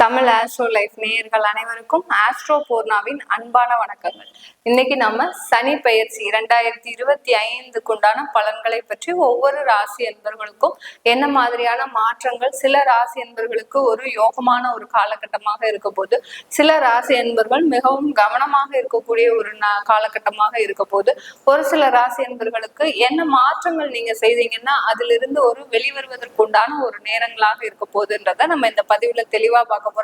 Tamil astro life நேயர்கள் அனைவருக்கும் astro பூர்ணாவின் அன்பான வணக்கங்கள். இன்னைக்கு நம்ம சனி பெயர்ச்சி 2025 உண்டான பலன்களை பற்றி ஒவ்வொரு ராசி என்பர்களுக்கும் என்ன மாதிரியான மாற்றங்கள், சில ராசி என்பர்களுக்கு ஒரு யோகமான ஒரு காலகட்டமாக இருக்க போது, சில ராசி என்பர்கள் மிகவும் கவனமாக இருக்கக்கூடிய ஒரு காலகட்டமாக இருக்க போது, ஒரு சில ராசி என்பர்களுக்கு என்ன மாற்றங்கள் நீங்க செய்தீங்கன்னா அதிலிருந்து ஒரு வெளிவருவதற்கு உண்டான ஒரு நேரங்களாக இருக்க போகுதுன்றத நம்ம இந்த பதிவுல தெளிவா பார்க்க போறோம்.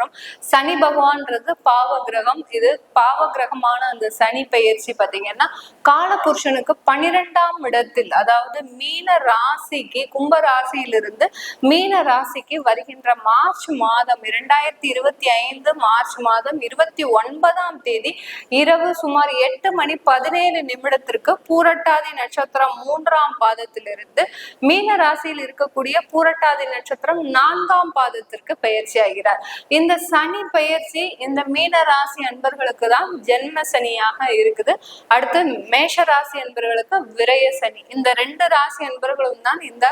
சனி பகவான்றது பாவ கிரகம். இது பாவ கிரகமான அந்த சனி பெயர்ச்சி பாத்தீங்கன்னா காலபுருஷனுக்கு 12ஆம் இடத்தில், அதாவது மீன ராசிக்கு, கும்ப ராசியிலிருந்து மீன ராசிக்கு வருகின்ற மார்ச் மாதம் 2025 மார்ச் மாதம் 29ஆம் தேதி இரவு சுமார் 8:17 பூரட்டாதி நட்சத்திரம் 3ஆம் பாதத்திலிருந்து மீன ராசியில் இருக்கக்கூடிய பூரட்டாதி நட்சத்திரம் 4ஆம் பாதத்திற்கு பெயர்ச்சி ஆகிறார். இந்த சனி பெயர்ச்சி இந்த மீன ராசி அன்பர்களுக்கு தான் ஜென்ம சனியாக இருக்குது. அடுத்து மேஷ ராசி அன்பர்களுக்கு விரய சனி. இந்த 2 ராசி அன்பர்களும் தான் இந்த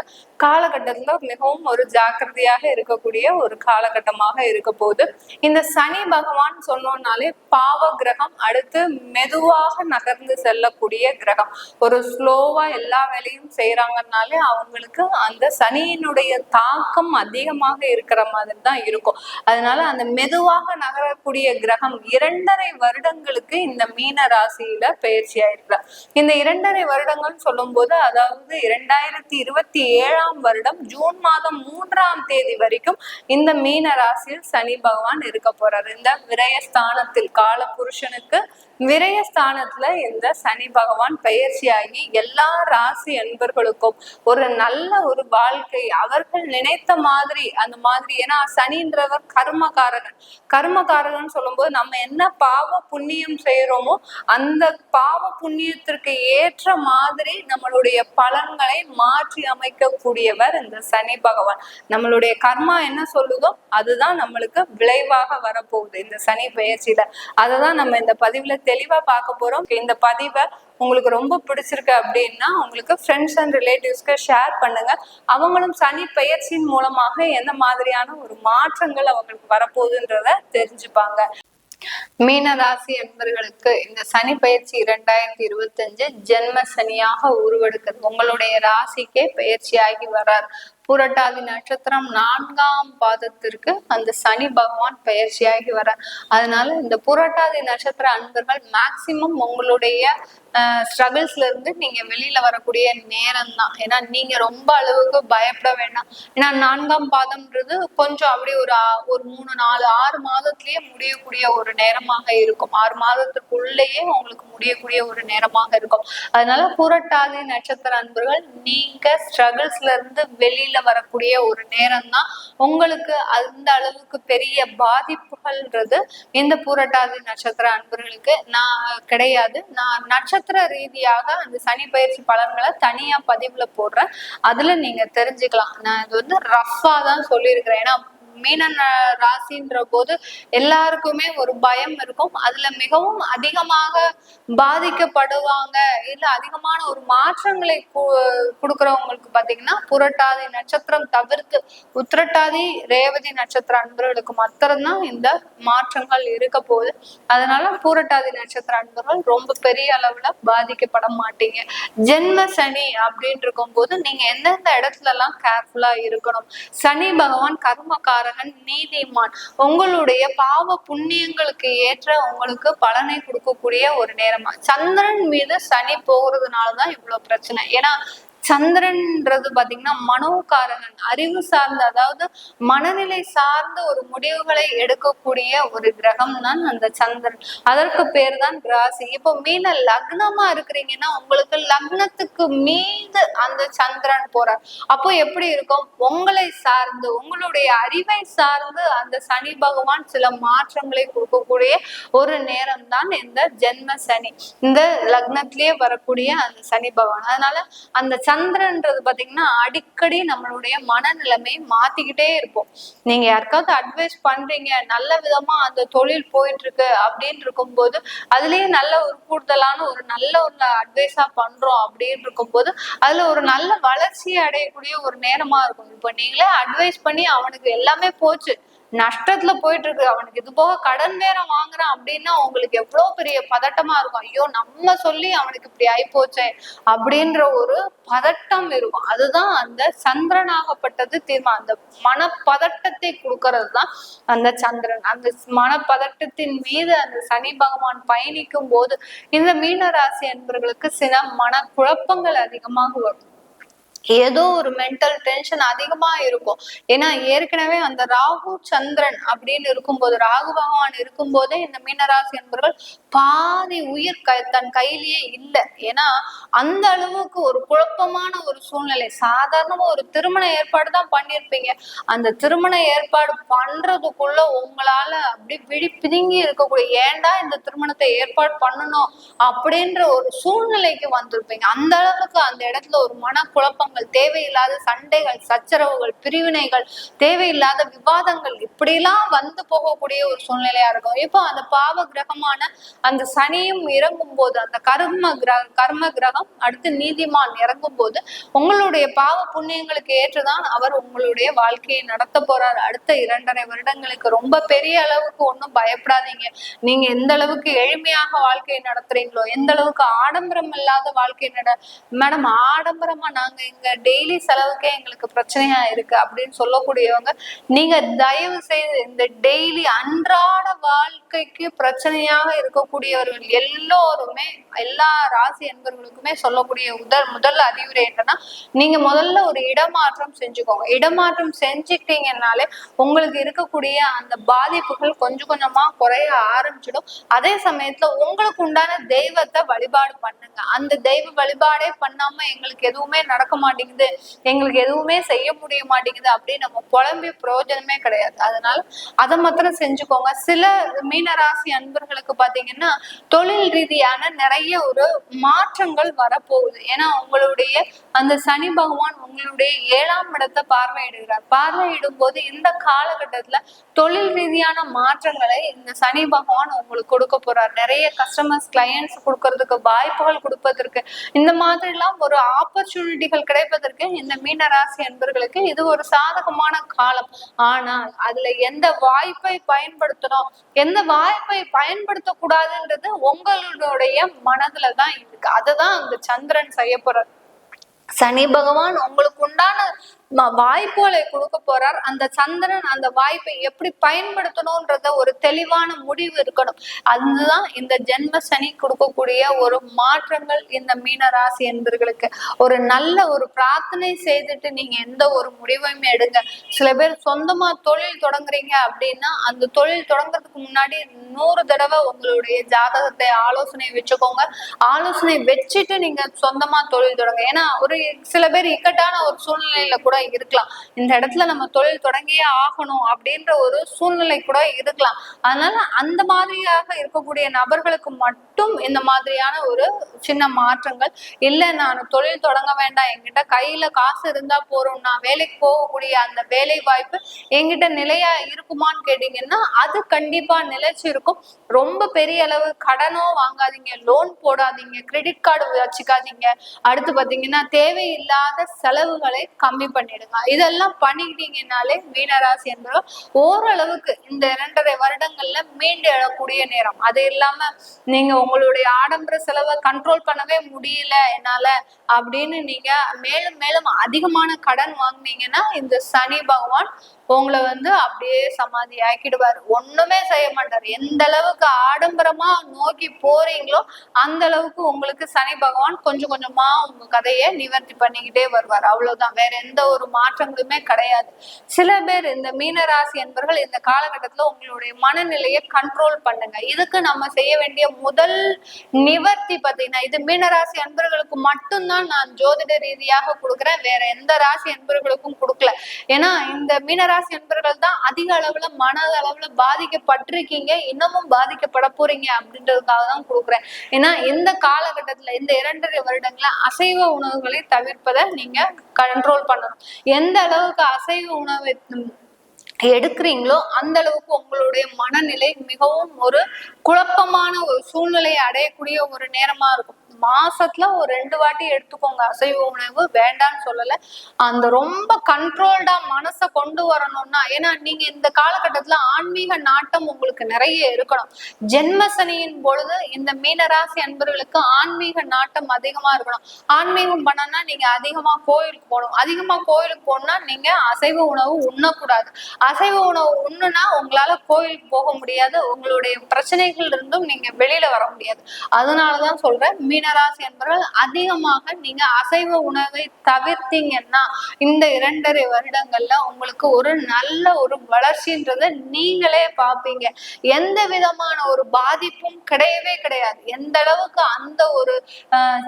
காலகட்டத்துல மிகவும் ஒரு ஜாக்கிரதையாக இருக்கக்கூடிய ஒரு காலகட்டமாக இருக்க போகுது. இந்த சனி பகவான் சொன்னோம்னாலே பாவ கிரகம், அடுத்து மெதுவாக நகர்ந்து செல்லக்கூடிய கிரகம். ஒரு ஸ்லோவா எல்லா வேலையும் செய்யறாங்கனாலே அவங்களுக்கு அந்த சனியினுடைய தாக்கம் அதிகமாக இருக்கிற மாதிரி தான் இருக்கும். அதனால அந்த மெதுவாக நகரக்கூடிய கிரகம் 2.5 வருடங்களுக்கு இந்த மீன ராசியில பயிற்சி ஆயிருக்கிறார். இந்த 2.5 வருடங்கள் சொல்லும் போது, அதாவது 2027ஆம் வருடம் ஜூன் மாதம் 3ஆம் தேதி வரைக்கும் இந்த மீன ராசியில் சனி பகவான் இருக்க போறாரு. இந்த விரயஸ்தானத்தில், கால புருஷனுக்கு விரயஸ்தானத்துல இந்த சனி பகவான் பயிற்சியாகி எல்லா ராசி அன்பர்களுக்கும் ஒரு நல்ல ஒரு வாழ்க்கை, அவர்கள் நினைத்த மாதிரி அந்த மாதிரி. ஏன்னா சனின்றவர் கர்மகாரகன். கர்மகாரகன் சொல்லும் போது நம்ம என்ன பாவ புண்ணியம் செய்யறோமோ அந்த பாவ புண்ணியத்திற்கு ஏற்ற மாதிரி நம்மளுடைய பலன்களை மாற்றி அமைக்கக்கூடியவர் இந்த சனி பகவான். நம்மளுடைய கர்மா என்ன சொல்லுதோ அதுதான் நம்மளுக்கு விளைவாக வரப்போகுது இந்த சனி பெயர்ச்சியில. அததான் நம்ம இந்த பதிவுல தெளிவா பார்க்க போறோம். இந்த பதிவை உங்களுக்கு ரொம்ப பிடிச்சிருக்கு அப்படின்னா உங்களுக்கு ஃப்ரெண்ட்ஸ் அண்ட் ரிலேட்டிவ்ஸ்க்கு ஷேர் பண்ணுங்க. அவங்களும் சனி பெயர்ச்சியின் மூலமாக எந்த மாதிரியான ஒரு மாற்றங்கள் அவங்களுக்கு வரப்போகுதுன்றத தெரிஞ்சுப்பாங்க. மீன ராசி என்பவர்களுக்கு இந்த சனி பயிற்சி 2025 ஜென்ம சனியாக உருவெடுக்குது. உங்களுடைய ராசிக்கே பயிற்சியாகி வர்றார். புரட்டாதி நட்சத்திரம் 4ஆம் பாதத்திற்கு அந்த சனி பகவான் பயிற்சியாகி வர்றார். அதனால இந்த புரட்டாதி நட்சத்திர அன்பர்கள் மேக்சிமம் உங்களுடைய ஸ்ட்ரகிள்ஸ்ல இருந்து நீங்க வெளியில வரக்கூடிய நேரம் தான். ஏன்னா நீங்க ரொம்ப அளவுக்கு பயப்பட வேண்டாம். ஏன்னா 4ஆம் பாதம்ன்றது கொஞ்சம் அப்படி ஒரு 3, 4, 6 மாதத்திலேயே முடியக்கூடிய ஒரு நேரமாக இருக்கும். 6 மாதத்துக்குள்ளேயே உங்களுக்கு முடியக்கூடிய ஒரு நேரமாக இருக்கும். அதனால புரட்டாதி நட்சத்திர அன்பர்கள் நீங்க ஸ்ட்ரகிள்ஸ்ல இருந்து வெளியில வரக்கூடிய ஒரு நேரம் தான். உங்களுக்கு அந்த அளவுக்கு பெரிய பாதிப்புகள்ன்றது இந்த புரட்டாதி நட்சத்திர அன்பர்களுக்கு கிடையாது. நான் நட்சத்திர ரீதியாக அந்த சனி பயிற்சி பலன்களை தனியா பதிவுல போடுறேன். அதுல நீங்க தெரிஞ்சுக்கலாம். நான் இது வந்து ரஃபா தான் சொல்லியிருக்கிறேன். ஏன்னா மீன ராசின்ற போது எல்லாருக்குமே ஒரு பயம் இருக்கும். அதுல மிகவும் அதிகமாக பாதிக்கப்படுவாங்க, இல்ல அதிகமான ஒரு மாற்றங்களை கொடுக்கறவங்களுக்கு பாத்தீங்கன்னா புரட்டாதி நட்சத்திரம் தவிர்த்து உத்திரட்டாதி ரேவதி நட்சத்திர அன்பர்களுக்கு மாத்திரம்தான் இந்த மாற்றங்கள் இருக்க போகுது. அதனால பூரட்டாதி நட்சத்திர அன்பர்கள் ரொம்ப பெரிய அளவுல பாதிக்கப்பட மாட்டீங்க. ஜென்ம சனி அப்படின்னு இருக்கும் போது நீங்க எந்தெந்த இடத்துல எல்லாம் கேர்ஃபுல்லா இருக்கணும். சனி பகவான் கர்மக்காரன், நீதிமான். உங்களுடைய பாவ புண்ணியங்களுக்கு ஏற்ற உங்களுக்கு பலனை கொடுக்கக்கூடிய ஒரு நேரமா. சந்திரன் மீது சனி போகிறதுனாலதான் இவ்வளவு பிரச்சனை. ஏன்னா சந்திரன்ன்றது பாத்தீங்கன்னா மனோகாரகன், அறிவு சார்ந்த, அதாவது மனநிலை சார்ந்த ஒரு முடிவுகளை எடுக்கக்கூடிய ஒரு கிரகம் தான் அந்த சந்திரன். அதற்கு பேர் தான் ராசி. இப்போ மீன லக்னமா இருக்கிறீங்கன்னா உங்களுக்கு லக்னத்துக்கு மீது அந்த சந்திரன் போறார். அப்போ எப்படி இருக்கும்? உங்களை சார்ந்து, உங்களுடைய அறிவை சார்ந்து அந்த சனி பகவான் சில மாற்றங்களை கொடுக்கக்கூடிய ஒரு நேரம் தான் இந்த ஜென்ம சனி, இந்த லக்னத்திலேயே வரக்கூடிய அந்த சனி பகவான். அதனால அந்த சந்திரன்றது பாத்தீங்கன்னா அடிக்கடி நம்மளுடைய மனநிலைமை மாத்திக்கிட்டே இருப்போம். நீங்க யாருக்காவது அட்வைஸ் பண்றீங்க, நல்ல விதமா அந்த தொழில் போயிட்டு இருக்கு அப்படின்னு இருக்கும் போது அதுலயே நல்ல ஒரு கூடுதலான ஒரு நல்ல ஒரு அட்வைஸா பண்றோம் அப்படின்னு இருக்கும் போது அதுல ஒரு நல்ல வளர்ச்சியை அடையக்கூடிய ஒரு நேரமா இருக்கும். இப்ப நீங்களே அட்வைஸ் பண்ணி அவனுக்கு எல்லாமே போச்சு, நஷ்டத்துல போயிட்டு இருக்கு, அவனுக்கு இது போக கடன் வேற வாங்குறான் அப்படின்னா உங்களுக்கு எவ்வளவு பெரிய பதட்டமா இருக்கும். ஐயோ நம்ம சொல்லி அவனுக்கு இப்படி ஆயிப்போச்சே அப்படின்ற ஒரு பதட்டம் இருக்கும். அதுதான் அந்த சந்திரனாகப்பட்டது தீர்மானம். அந்த மனப்பதட்டத்தை கொடுக்கறது தான் அந்த சந்திரன். அந்த மனப்பதட்டத்தின் மீது அந்த சனி பகவான் பயணிக்கும் போது இந்த மீன ராசி என்பவர்களுக்கு சில மனக்குழப்பங்கள் அதிகமாக வரும். ஏதோ ஒரு மென்டல் டென்ஷன் அதிகமா இருக்கும். ஏன்னா ஏற்கனவே அந்த ராகு சந்திரன் அப்படின்னு இருக்கும்போது, ராகு பகவான் இருக்கும் போதே இந்த மீனராசி என்பவர்கள் பாதி உயிர் தன் கையிலேயே இல்லை. ஏன்னா அந்த அளவுக்கு ஒரு குழப்பமான ஒரு சூழ்நிலை. சாதாரணமா ஒரு திருமண ஏற்பாடு தான் பண்ணியிருப்பீங்க, அந்த திருமண ஏற்பாடு பண்றதுக்குள்ள உங்களால அப்படி விழி பிதுங்கி இருக்கக்கூடிய ஏன்டா இந்த திருமணத்தை ஏற்பாடு பண்ணணும் அப்படின்ற ஒரு சூழ்நிலைக்கு வந்திருப்பீங்க. அந்த அளவுக்கு அந்த இடத்துல ஒரு மனக்குழப்பம், தேவையில்லாத சண்டைகள், சச்சரவுகள், பிரிவினைகள், தேவையில்லாத விவாதங்கள் இப்படிலாம் வந்து போகக்கூடிய ஒரு சூழ்நிலையா இருக்கும். இப்போ அந்த பாவ கிரகமான அந்த சனியும் இறங்கும் போது, அந்த கர்ம கிரகம் அடுத்து நீதிமான் இறங்கும் போது உங்களுடைய பாவ புண்ணியங்களுக்கு ஏற்றுதான் அவர் உங்களுடைய வாழ்க்கையை நடத்த போறார். அடுத்த 2.5 வருடங்களுக்கு ரொம்ப பெரிய அளவுக்கு ஒன்றும் பயப்படாதீங்க. நீங்க எந்த அளவுக்கு எளிமையாக வாழ்க்கையை நடத்துறீங்களோ, எந்த அளவுக்கு ஆடம்பரம் இல்லாத வாழ்க்கை மேடம் ஆடம்பரமா நாங்க டெய்லி செலவுக்கே எங்களுக்கு பிரச்சனையா இருக்கு அப்படின்னு சொல்லக்கூடியவங்க, நீங்க தயவு செய்து இந்த டெய்லி அன்றாட வாழ்க்கைக்கு பிரச்சனையாக இருக்கக்கூடியவர்கள் எல்லோருமே, எல்லா ராசி என்பவர்களுக்குமே சொல்லக்கூடிய முதல் அறிவுரை என்னன்னா, நீங்க முதல்ல ஒரு இடமாற்றம் செஞ்சுக்கோங்க. இடமாற்றம் செஞ்சுக்கிட்டீங்கன்னாலே உங்களுக்கு இருக்கக்கூடிய அந்த பாதிப்புகள் கொஞ்சம் கொஞ்சமா குறைய ஆரம்பிச்சிடும். அதே சமயத்துல உங்களுக்கு உண்டான தெய்வத்தை வழிபாடு பண்ணுங்க. அந்த தெய்வ வழிபாடே பண்ணாம எங்களுக்கு எதுவுமே நடக்க மாட்டேங்குது, எங்களுக்கு எதுவுமே செய்ய முடிய மாட்டேங்குது அப்படின்னு நம்ம புலம்பி பிரயோஜனமே கிடையாது. அதனால அதை மாத்திரம் செஞ்சுக்கோங்க. சில மீனராசி அன்பர்களுக்கு பாத்தீங்கன்னா தொழில் ரீதியான நிறைய ஒரு மாற்றங்கள் வரப்போகுது. ஏன்னா உங்களுடைய அந்த சனி பகவான் உங்களுடைய 7ஆம் இடத்தை பார்வையிடுகிறார். பார்வையிடும் போது இந்த காலகட்டத்துல தொழில் ரீதியான மாற்றங்களை இந்த சனி பகவான் உங்களுக்கு கொடுக்க போறார். நிறைய கஸ்டமர்ஸ், கிளையன்ஸ் கொடுக்கறதுக்கு, வாய்ப்புகள் கொடுப்பதற்கு, இந்த மாதிரி எல்லாம் ஒரு ஆப்பர்ச்சுனிட்டிகள் கிடைப்பதற்கு இந்த மீனராசி என்பவர்களுக்கு இது ஒரு சாதகமான காலம். ஆனால் அதுல எந்த வாய்ப்பை பயன்படுத்தணும், எந்த வாய்ப்பை பயன்படுத்த கூடாதுன்றது உங்களுடைய மனதுலதான் இருக்கு. அதுதான் அந்த சந்திரன் செய்ய போறார். சனி பகவான் உங்களுக்கு உண்டான வாய்ப்புகளை கொடுக்க போறார். அந்த சந்திரன் அந்த வாய்ப்பை எப்படி பயன்படுத்தணும்ன்றத ஒரு தெளிவான முடிவு இருக்கணும். அதுதான் இந்த ஜென்ம சனி கொடுக்கக்கூடிய ஒரு மாற்றங்கள். இந்த மீன ராசி என்பவர்களுக்கு ஒரு நல்ல ஒரு பிரார்த்தனை செய்துட்டு நீங்க எந்த ஒரு முடிவையுமே எடுங்க. சில பேர் சொந்தமா தொழில் தொடங்குறீங்க அப்படின்னா அந்த தொழில் தொடங்குறதுக்கு முன்னாடி 100 தடவை உங்களுடைய ஜாதகத்தை ஆலோசனை வச்சுக்கோங்க. ஆலோசனை வச்சுட்டு நீங்க சொந்தமா தொழில் தொடங்க. ஏன்னா ஒரு சில பேர் இக்கட்டான ஒரு சூழ்நிலையில கூட இருக்கலாம். இந்த இடத்துல நம்ம தொழில் தொடங்கியே ஆகணும் அப்படின்ற ஒரு சூழ்நிலை கூட இருக்கலாம். அதனால அந்த மாதிரியாக இருக்கக்கூடிய நபர்களுக்கு மட்டும் இந்த மாதிரியான ஒரு சின்ன மாற்றங்கள். இல்ல நான் தொழில் தொடங்க வேண்டாம், என்கிட்ட கையில காசு இருந்தா போறோம், நான் வேலைக்கு போகக்கூடிய அந்த வேலை வாய்ப்பு என்கிட்ட நிலையா இருக்குமான்னு கேட்டீங்கன்னா அது கண்டிப்பா நிலைச்சு இருக்கும். ரொம்ப பெரிய அளவு கடனோ வாங்காதீங்க, லோன் போடாதீங்க, கிரெடிட் கார்டு வச்சுக்காதீங்க. அடுத்து பாத்தீங்கன்னா தேவையில்லாத செலவுகளை கம்மி பண்ணிடுங்க. இதெல்லாம் பண்ணிக்கிட்டீங்கன்னாலே மீனராசி என்பது ஓரளவுக்கு இந்த 2.5 வருடங்கள்ல மீண்டு எழக்கூடிய நேரம். அது இல்லாம நீங்க உங்களுடைய ஆடம்பர செலவை கண்ட்ரோல் பண்ணவே முடியல என்னால அப்படின்னு நீங்க மேலும் மேலும் அதிகமான கடன் வாங்கினீங்கன்னா இந்த சனி பகவான் உங்களை அப்படியே சமாதி ஆக்கிடுவார். ஒண்ணுமே செய்ய மாட்டார். எந்த அளவுக்கு ஆடம்பரமா நோக்கி போறீங்களோ அந்த அளவுக்கு உங்களுக்கு சனி பகவான் கொஞ்சம் கொஞ்சமா உங்க கதையை நிவர்த்தி பண்ணிக்கிட்டே வருவார். அவ்வளவுதான், வேற எந்த ஒரு மாற்றங்களுமே கிடையாது. சில பேர் இந்த மீனராசி என்பவர்கள் இந்த காலகட்டத்துல உங்களுடைய மனநிலையை கண்ட்ரோல் பண்ணுங்க. இதுக்கு நம்ம செய்ய வேண்டிய முதல் நிவர்த்தி பாத்தீங்கன்னா, இது மீனராசி அன்பர்களுக்கு மட்டும்தான் நான் ஜோதிட ரீதியாக கொடுக்குறேன், வேற எந்த ராசி அன்பர்களுக்கும் கொடுக்கல. ஏன்னா இந்த மீனராசி என்பவர்கள் தான் அதிக அளவுல மன அளவுல பாதிக்கப்பட்டிருக்கீங்க, இன்னமும் பாதிக்கப்பட போறீங்க அப்படின்றதுக்காக தான் கொடுக்குறேன். ஏன்னா இந்த காலகட்டத்துல இந்த 2.5 வருடங்கள அசைவ உணவுகளை தவிர்ப்பதை நீங்க கண்ட்ரோல் பண்ணணும். எந்த அளவுக்கு அசைவ உணவை எடுக்கிறீங்களோ அந்த அளவுக்கு உங்களுடைய மனநிலை மிகவும் ஒரு குழப்பமான ஒரு சூழ்நிலையை அடையக்கூடிய ஒரு நேரமா இருக்கும். மாசத்துல ஒரு 2 வாட்டி எடுத்துக்கோங்க அசைவ உணவு, வேண்டான்னு சொல்லல. அந்த ரொம்ப கண்ட்ரோல்டா மனசை கொண்டு வரணும்னா, ஏன்னா நீங்க இந்த காலகட்டத்துல ஆன்மீக நாட்டம் உங்களுக்கு நிறைய இருக்கணும். ஜென்ம சனியின் பொழுது இந்த மீனராசி அன்பர்களுக்கு ஆன்மீக நாட்டம் அதிகமா இருக்கணும். ஆன்மீகம் பண்ணனா நீங்க அதிகமா கோயிலுக்கு போகணும். அதிகமா கோயிலுக்கு போகணும்னா நீங்க அசைவ உணவு உண்ணக்கூடாது. அசைவ உணவு உண்ணுனா உங்களால கோயிலுக்கு போக முடியாது. உங்களுடைய பிரச்சனைகள் இருந்தும் நீங்க வெளியில வர முடியாது. அதனாலதான் சொல்றேன், மீனராசி என்பவர்கள் அதிகமாக நீங்க அசைவ உணவை தவிர்த்தீங்கன்னா இந்த 2.5 வருடங்கள்ல உங்களுக்கு ஒரு நல்ல ஒரு வளர்ச்சின்றத நீங்களே பார்ப்பீங்க. எந்த விதமான ஒரு பாதிப்பும் கிடையவே கிடையாது. எந்த அளவுக்கு அந்த ஒரு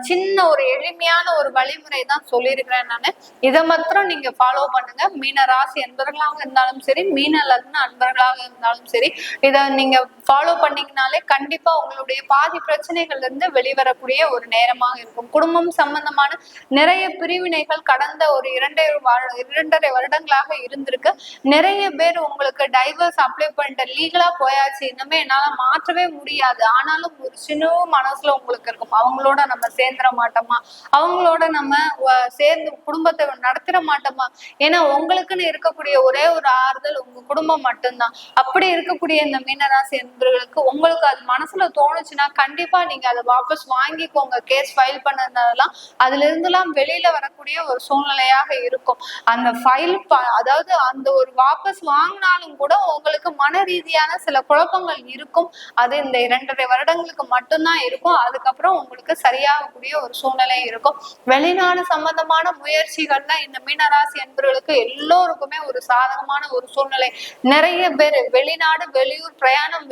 சின்ன ஒரு எளிமையான ஒரு வழிமுறை தான் சொல்லியிருக்கிறேன் நானு. இதை மாத்திரம் நீங்க ஃபாலோ பண்ணுங்க. மீன ராசி அன்பர்களாக இருந்தாலும் சரி, மீன லக்ன அன்பர்களாக இருந்தாலும் சரி, இதை நீங்க ஃபாலோ பண்ணீங்கனாலே கண்டிப்பா உங்களுடைய பாதி பிரச்சனைகள்ல இருந்து வெளிவரக்கூடிய ஒரு நேரமாக இருக்கும். குடும்பம் சம்பந்தமான நிறைய பிரிவினைகள் கடந்த ஒரு 2.5 வருடங்களாக இருந்திருக்கு. நிறைய பேர் உங்களுக்கு டைவர்ஸ் அப்ளை பண்ணிட்டு லீகலா போயாச்சு, இன்னுமே என்னால மாற்றவே முடியாது, ஆனாலும் ஒரு சின்ன மனசுல உங்களுக்கு இருக்கும், அவங்களோட நம்ம சேர்ந்துட மாட்டோமா, அவங்களோட நம்ம சேர்ந்து குடும்பத்தை நடத்திட மாட்டோமா. ஏன்னா உங்களுக்குன்னு இருக்கக்கூடிய ஒரே ஒரு ஆறுதல் உங்க குடும்பம் மட்டும்தான். அப்படி இருக்கக்கூடிய இந்த மீனராசி என்பவர்களுக்கு உங்களுக்கு அது மனசுல தோணுச்சுன்னா கண்டிப்பா நீங்க அதை வாபஸ் வாங்கிக்கோங்க. கேஸ் ஃபைல் பண்ணதுனால அதுல இருந்துலாம் வெளியில வரக்கூடிய ஒரு சூழ்நிலையாக இருக்கும். அந்த ஃபைல் அதாவது அந்த ஒரு வாபஸ் வாங்கினாலும் கூட உங்களுக்கு மன ரீதியான சில குழப்பங்கள் இருக்கும். அது இந்த 2.5 வருடங்களுக்கு மட்டும்தான் இருக்கும். அதுக்கப்புறம் உங்களுக்கு சரியாகக்கூடிய ஒரு சூழ்நிலை இருக்கும். வெளிநாடு சம்பந்தமான முயற்சிகள்ல இந்த மீனராசி என்பவர்களுக்கு எல்லோருக்குமே ஒரு சாதகமான ஒரு சூழ்நிலை. நிறைய பேர் வெளிநாடு வெளியூர் பிரயாணம்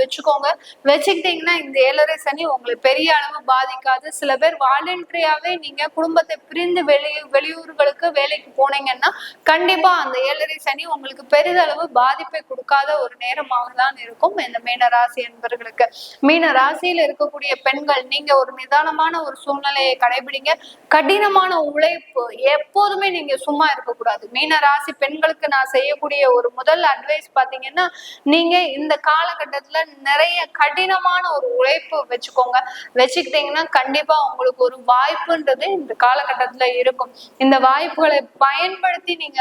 வச்சுக்கிட்டீங்கன்னா இந்த 7.5 சனி உங்களை பெரிய அளவு பாதிக்காது. சில பேர் வாலண்டரியாவே நீங்க குடும்பத்தை பிரிந்து வெளியூர்களுக்கு வேலைக்கு போனீங்கன்னா கண்டிப்பா அந்த 7.5 சனி உங்களுக்கு பெரிதளவு பாதிப்பை கொடுக்காத ஒரு நேரமாக தான் இருக்கும் இந்த மீனராசி என்பவர்களுக்கு. மீன ராசியில இருக்கக்கூடிய பெண்கள் நீங்க ஒரு நிதானமான ஒரு சூழ்நிலையை கடைபிடிங்க. கடினமான உழைப்பு, எப்போதுமே நீங்க சும்மா இருக்கக்கூடாது. மீன ராசி பெண்களுக்கு நான் செய்யக்கூடிய ஒரு முதல் அட்வைஸ் பாத்தீங்கன்னா, நீங்க இந்த காலகட்டத்துல நிறைய கடினமான ஒரு உழைப்பு வச்சுக்கிட்டீங்கன்னா கண்டிப்பா உங்களுக்கு ஒரு வாய்ப்புன்றது இந்த காலகட்டத்துல இருக்கும். இந்த வாய்ப்புகளை பயன்படுத்தி நீங்க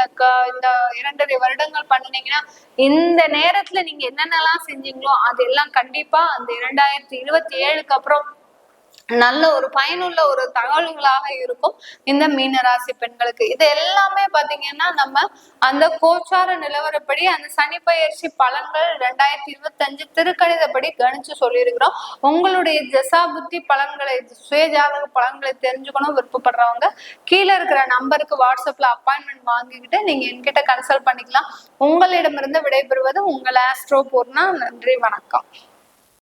இந்த 2.5 வருடங்கள் பண்ணினீங்கன்னா இந்த நேரத்துல நீங்க என்னென்னலாம் செஞ்சீங்களோ அதெல்லாம் கண்டிப்பா அந்த 2027க்கு அப்புறம் நல்ல ஒரு பயனுள்ள ஒரு தகவல்களாக இருக்கும் இந்த மீனராசி பெண்களுக்கு. இது எல்லாமே பாத்தீங்கன்னா நம்ம அந்த கோச்சார நிலவரப்படி அந்த சனி பயிற்சி பலன்கள் 2025 திருக்கணிதப்படி கணிச்சு சொல்லியிருக்கிறோம். உங்களுடைய ஜசா புத்தி பலன்களை, சுயஜாதக பலன்களை தெரிஞ்சுக்கணும் விருப்பப்படுறவங்க கீழே இருக்கிற நம்பருக்கு வாட்ஸ்அப்ல அப்பாயின்மெண்ட் வாங்கிக்கிட்டு நீங்க என்கிட்ட கன்சல்ட் பண்ணிக்கலாம். உங்களிடமிருந்து விடைபெறுவது உங்கள் ஆஸ்ட்ரோ பூர்ணா. நன்றி, வணக்கம்.